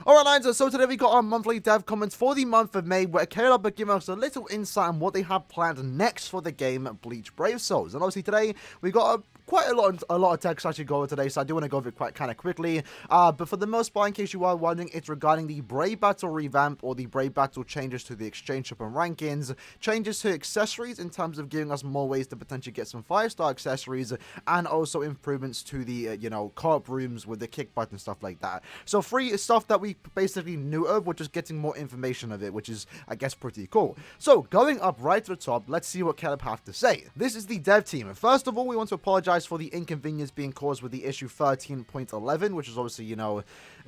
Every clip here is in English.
Alright, Lions, so today we got our monthly dev comments for the month of May, where Caleb are giving us a little insight on what they have planned next for the game Bleach Brave Souls. And obviously today we got quite a lot of text actually go over today, so I do want to go over it quite kind of quickly. But for the most part, in case you are wondering, it's regarding the Brave Battle revamp or the Brave Battle changes to the exchange shop and rankings, changes to accessories in terms of giving us more ways to potentially get some 5-star accessories, and also improvements to the co-op rooms with the kick button and stuff like that. So free stuff that we basically knew of, we're just getting more information of it, which is, I guess, pretty cool. So going up right to the top, let's see what Caleb have to say. This is the dev team. First of all, we want to apologize for the inconvenience being caused with the issue 13.11, which is obviously, you know,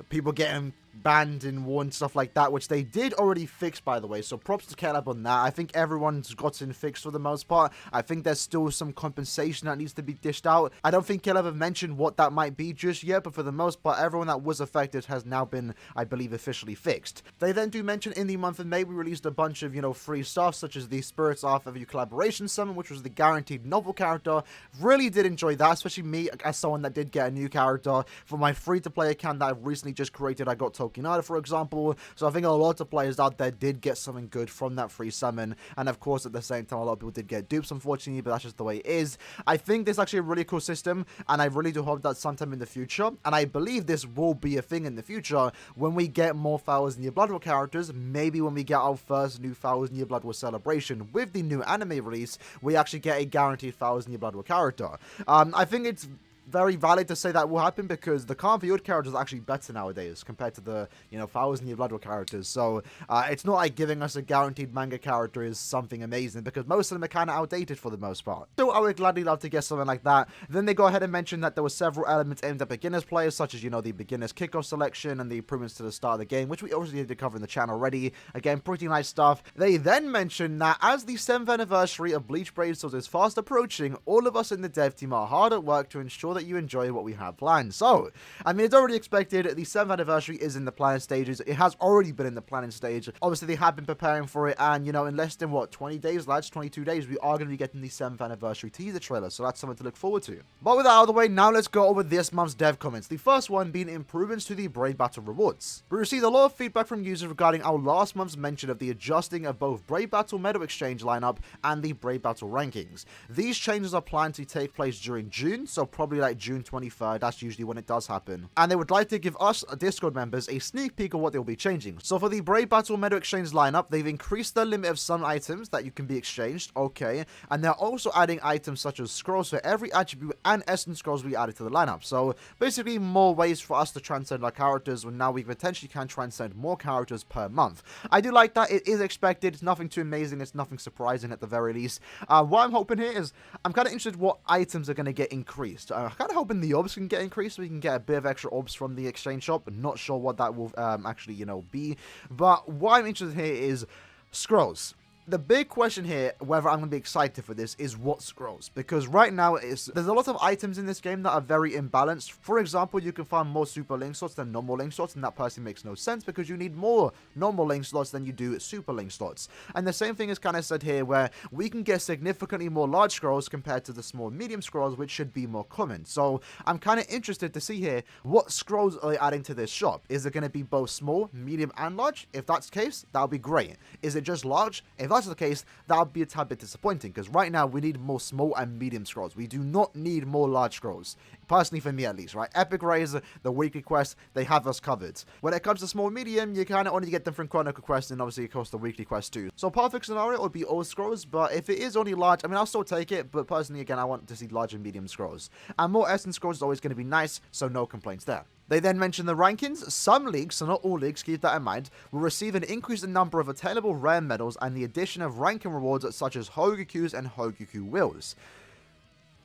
people getting banned and warned, stuff like that, which they did already fix, by the way, so props to Caleb on that. I think everyone's gotten fixed for the most part. I think there's still some compensation that needs to be dished out. I don't think Caleb have mentioned what that might be just yet, but for the most part, everyone that was affected has now been, I believe, officially fixed. They then do mention in the month of May, we released a bunch of, you know, free stuff, such as the Spirits Off of You collaboration summon, which was the guaranteed novel character. Really did enjoy that, especially me, as someone that did get a new character. For my free-to-play account that I've recently just created, I got Aaroniero, for example, so I think a lot of players out there did get something good from that free summon, and of course at the same time a lot of people did get dupes, unfortunately, but that's just the way it is. I think this is actually a really cool system, and I really do hope that sometime in the future, and I believe this will be a thing in the future, when we get more Thousand Year Blood War characters, maybe when we get our first new Thousand Year Blood War celebration with the new anime release, we actually get a guaranteed Thousand Year Blood War character. I think it's very valid to say that will happen because the current viewed characters are actually better nowadays compared to the, you know, Thousand Year Blood War characters. So it's not like giving us a guaranteed manga character is something amazing, because most of them are kind of outdated for the most part. So I would gladly love to get something like that. Then they go ahead and mention that there were several elements aimed at beginners players, such as, you know, the beginners kickoff selection and the improvements to the start of the game, which we obviously did cover in the channel already. Again, pretty nice stuff. They then mention that as the 7th anniversary of Bleach Brave Souls is fast approaching, all of us in the dev team are hard at work to ensure that you enjoy what we have planned. So, I mean, it's already expected. The 7th anniversary is in the planning stages. It has already been in the planning stage. Obviously, they have been preparing for it, and, you know, in less than, what, 20 days, lads? 22 days, we are going to be getting the 7th anniversary teaser trailer, so that's something to look forward to. But with that out of the way, now let's go over this month's dev comments. The first one being improvements to the Brave Battle rewards. We received a lot of feedback from users regarding our last month's mention of the adjusting of both Brave Battle Medal Exchange lineup and the Brave Battle rankings. These changes are planned to take place during June, so probably like June 23rd, that's usually when it does happen. And they would like to give us, Discord members, a sneak peek of what they'll be changing. So for the Brave Battle Medal Exchange lineup, they've increased the limit of some items that you can be exchanged, okay, and they're also adding items such as scrolls for every attribute and essence scrolls we added to the lineup. So basically more ways for us to transcend our characters, when now we potentially can transcend more characters per month. I do like that. It is expected. It's nothing too amazing. It's nothing surprising at the very least. What I'm hoping here is, I'm kind of interested what items are going to get increased. I'm kind of hoping the orbs can get increased, so we can get a bit of extra orbs from the exchange shop. I'm not sure what that will actually, you know, be. But what I'm interested here is scrolls. The big question here, whether I'm going to be excited for this, is what scrolls. Because right now, there's a lot of items in this game that are very imbalanced. For example, you can find more super link slots than normal link slots, and that personally makes no sense because you need more normal link slots than you do super link slots. And the same thing is kind of said here, where we can get significantly more large scrolls compared to the small medium scrolls, which should be more common. So I'm kind of interested to see here, what scrolls are they adding to this shop? Is it going to be both small, medium, and large? If that's the case, that would be great. Is it just large? If that's the case, that would be a tad bit disappointing, because right now we need more small and medium scrolls. We do not need more large scrolls, personally, for me at least, right? Epic Rays, the weekly quests, they have us covered. When it comes to small and medium, you kind of only get them from Chronicle quests, and obviously of course the weekly quests too. So perfect scenario would be all scrolls, but if it is only large, I mean, I'll still take it, but personally, again, I want to see large and medium scrolls. And more essence scrolls is always going to be nice, so no complaints there. They then mention the rankings. Some leagues, so not all leagues, keep that in mind, will receive an increase in number of attainable rare medals and the addition of ranking rewards such as Hogokyus and Hogoku Wills.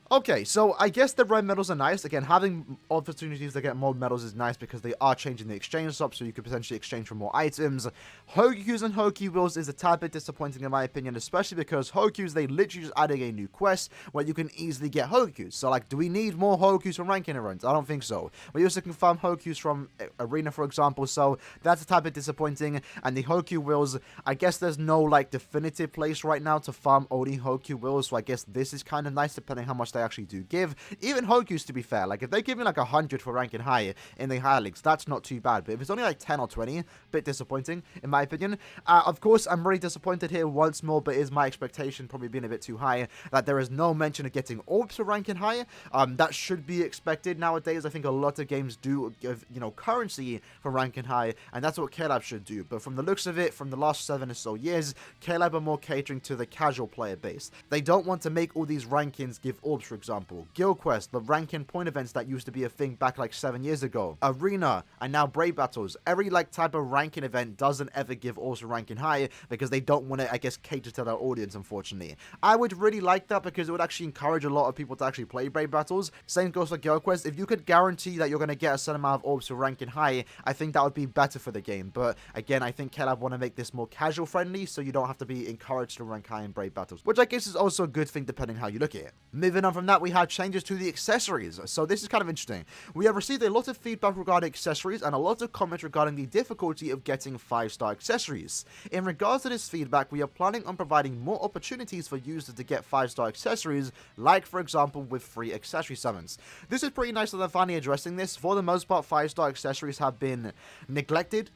Okay, so I guess the red medals are nice. Again, having opportunities to get more medals is nice because they are changing the exchange shop, so you could potentially exchange for more items. Hogokyus and Hogoku Wills is a tad bit disappointing in my opinion, especially because Hogokyus, they literally just adding a new quest where you can easily get Hogokyus. So, like, do we need more Hogokyus from ranking events? I don't think so. We also can farm Hogokyus from Arena, for example, so that's a tad bit disappointing. And the Hogoku Wills, I guess there's no, like, definitive place right now to farm only Hogoku Wills, so I guess this is kind of nice depending how much they actually do give. Even Hoku's, to be fair, like if they give me like 100 for ranking high in the higher leagues, that's not too bad. But if it's only like 10 or 20, a bit disappointing in my opinion. Of course, I'm really disappointed here once more, but is my expectation probably being a bit too high that there is no mention of getting orbs for ranking high. That should be expected nowadays. I think a lot of games do give, currency for ranking high, and that's what KLab should do. But from the looks of it, from the last 7 or so years, KLab are more catering to the casual player base. They don't want to make all these rankings give orbs, for example. Guild Quest, the ranking point events that used to be a thing back like 7 years ago. Arena, and now Brave Battles. Every like type of ranking event doesn't ever give orbs for ranking high because they don't want to, I guess, cater to their audience, unfortunately. I would really like that because it would actually encourage a lot of people to actually play Brave Battles. Same goes for Guild Quest. If you could guarantee that you're going to get a certain amount of orbs for ranking high, I think that would be better for the game. But again, I think KLab want to make this more casual friendly, so you don't have to be encouraged to rank high in Brave Battles, which I guess is also a good thing depending how you look at it. Moving on from that, we have changes to the accessories. So this is kind of interesting. We have received a lot of feedback regarding accessories and a lot of comments regarding the difficulty of getting 5-star accessories. In regards to this feedback, we are planning on providing more opportunities for users to get 5-star accessories, like for example with free accessory summons. This is pretty nice that they're finally addressing this. For the most part, 5-star accessories have been neglected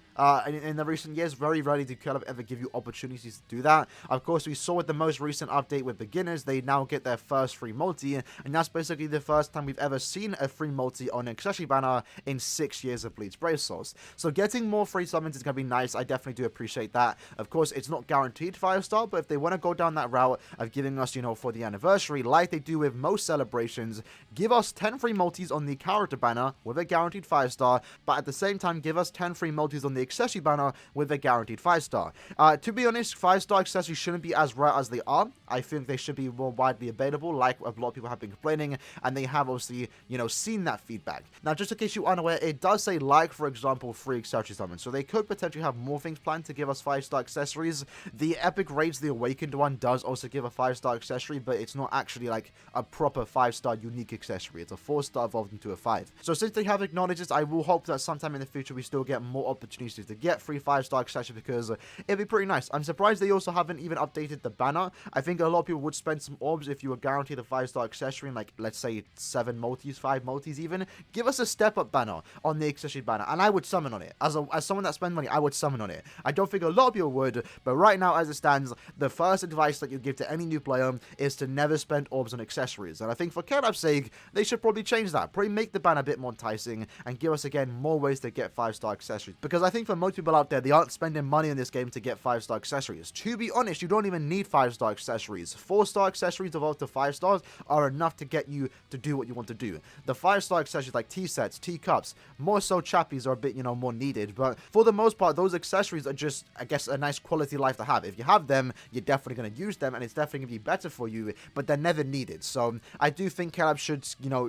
in the recent years. Very rarely do KLab ever give you opportunities to do that. Of course, we saw with the most recent update with beginners, they now get their first free multi, and that's basically the first time we've ever seen a free multi on an accessory banner in 6 years of Bleach Brave Souls. So getting more free summons is going to be nice. I definitely do appreciate that. Of course, it's not guaranteed 5-star, but if they want to go down that route of giving us, for the anniversary, like they do with most celebrations, give us 10 free multis on the character banner with a guaranteed 5-star, but at the same time, give us 10 free multis on the accessory banner with a guaranteed 5-star. To be honest, 5-star accessories shouldn't be as rare as they are. I think they should be more widely available, like a lot of people have been complaining, and they have obviously, seen that feedback. Now, just in case you're unaware, it does say like, for example, free accessory summons, so they could potentially have more things planned to give us 5-star accessories. The Epic Raids, the Awakened one, does also give a 5-star accessory, but it's not actually like a proper 5-star unique accessory. It's a 4-star evolved into a 5. So since they have acknowledged this, I will hope that sometime in the future we still get more opportunities to get free 5-star accessories, because it'd be pretty nice. I'm surprised they also haven't even updated the banner. I think a lot of people would spend some orbs if you were guaranteed a 5-star accessory in, like, let's say 7 multis, 5 multis even. Give us a step up banner on the accessory banner, and I would summon on it. As someone that spends money, I would summon on it. I don't think a lot of people would, but right now as it stands, the first advice that you give to any new player is to never spend orbs on accessories. And I think for KLab's sake, they should probably change that. Probably make the banner a bit more enticing and give us again more ways to get 5-star accessories. Because I think for most people out there, they aren't spending money in this game to get 5-star accessories. To be honest, you don't even need 5-star accessories. 4-star accessories evolved to 5 stars are enough to get you to do what you want to do. The 5-star accessories like T-sets, T-cups, more so chappies are a bit, more needed. But for the most part, those accessories are just, I guess, a nice quality life to have. If you have them, you're definitely going to use them, and it's definitely going to be better for you, but they're never needed. So I do think KLab should,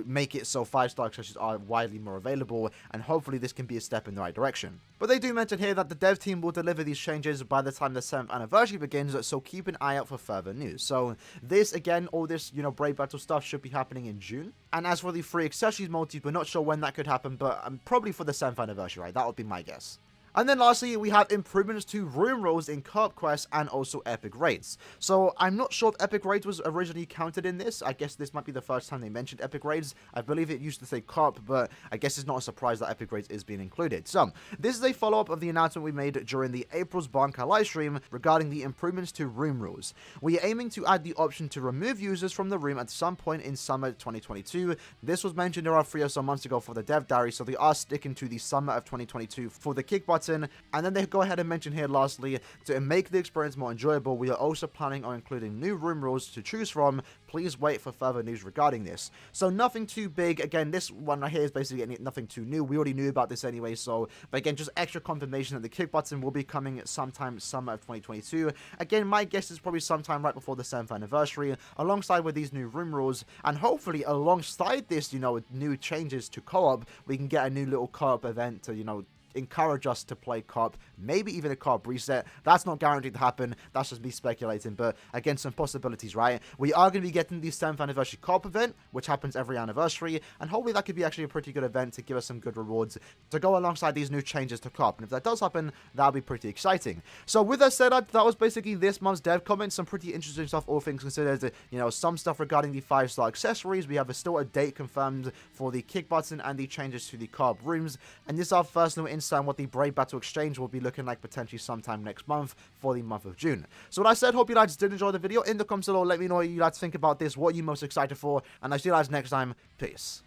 make it so 5-star accessories are widely more available, and hopefully this can be a step in the right direction. But they do mention here that the dev team will deliver these changes by the time the 7th anniversary begins, so keep an eye out for further news. So this, again, all this, Brave Battle stuff should be happening in June. And as for the free accessories multi, we're not sure when that could happen, but probably for the 7th anniversary, right? That would be my guess. And then lastly, we have improvements to room rolls in co-op quests and also epic raids. So I'm not sure if epic raids was originally counted in this. I guess this might be the first time they mentioned epic raids. I believe it used to say co-op, but I guess it's not a surprise that epic raids is being included. So this is a follow-up of the announcement we made during the April's Bonka livestream regarding the improvements to room rules. We are aiming to add the option to remove users from the room at some point in summer 2022. This was mentioned around 3 or so months ago for the dev diary, so they are sticking to the summer of 2022 for the kick button. And then they go ahead and mention here lastly, to make the experience more enjoyable, we are also planning on including new room rules to choose from. Please wait for further news regarding this. So nothing too big. Again, this one right here is basically nothing too new. We already knew about this anyway, so, but again, just extra confirmation that the kick button will be coming sometime summer of 2022. Again, my guess is probably sometime right before the 7th anniversary, alongside with these new room rules, and hopefully alongside this, new changes to co-op, we can get a new little co-op event to, encourage us to play co-op, maybe even a co-op reset. That's not guaranteed to happen. That's just me speculating. But again, some possibilities, right? We are going to be getting the 7th anniversary co-op event, which happens every anniversary, and hopefully that could be actually a pretty good event to give us some good rewards to go alongside these new changes to co-op. And if that does happen, that'll be pretty exciting. So with that said, that was basically this month's dev comments. Some pretty interesting stuff, all things considered. You know, some stuff regarding the 5-star accessories. We have still a date confirmed for the kick button and the changes to the co-op rooms. And this is our first little insight on what the Brave Battle Exchange will be looking like potentially sometime next month for the month of June. So what I said, hope you guys did enjoy the video. In the comments below, let me know what you guys think about this, what you're most excited for, and I'll see you guys next time. Peace.